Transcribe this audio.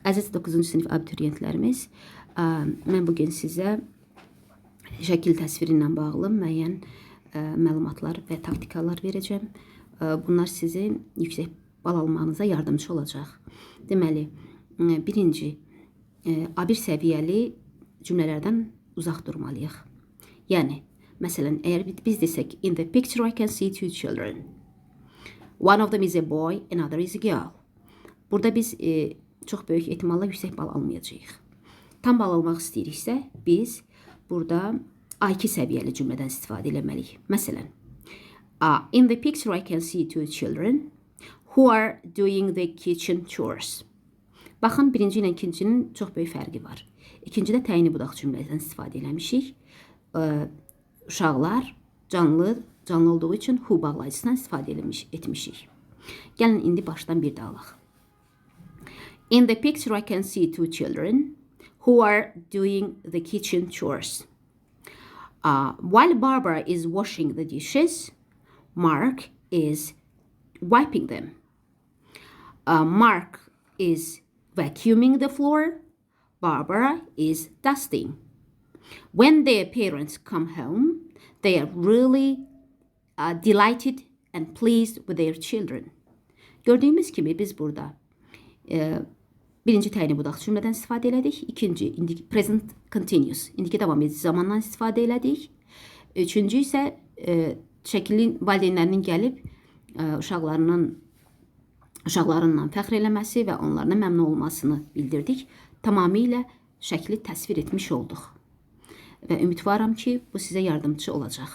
Əziz 9-cu sinif abituriyentlərimiz, mən bugün sizə şəkil təsviri ilə bağlı müəyyən məlumatlar və taktikalar verəcəm. Bunlar sizin yüksək bal almanıza yardımcı olacaq. Deməli, birinci, A1 səviyyəli cümlələrdən uzaq durmalıyıq. Yəni, məsələn, əgər biz desək, in the picture I can see two children. One of them is a boy, another is a girl. Burada biz çox böyük ehtimalla yüksək bal almayacağıq. Tam bal almaq istəyiriksə, biz burada A2 səviyyəli cümlədən istifadə etməliyik. Məsələn, in the picture I can see two children who are doing the kitchen chores. Baxın, birinci ilə ikincinin çox böyük fərqi var. İkincidə təyini budaq cümlədən istifadə etmişik. Uşaqlar canlı olduğu üçün who bağlayıcısından istifadə etmişik. Gəlin, indi başdan bir də alaq. In the picture I can see two children who are doing the kitchen chores. While Barbara is washing the dishes, Mark is wiping them. Mark is vacuuming the floor. Barbara is dusting. When their parents come home, they are really delighted and pleased with their children. Gördüyümüz kimi biz burada birinci təyini budaq cümlədən istifadə elədik. İkinci, present continuous, indiki davam edici zamandan istifadə elədik. Üçüncü isə şəklin valideynlərinin gəlib uşaqlarından fəxr eləməsi və onlarına məmnun olmasını bildirdik. Tamamilə şəkli təsvir etmiş olduq. Və ümidvaram ki, bu sizə yardımcı olacaq.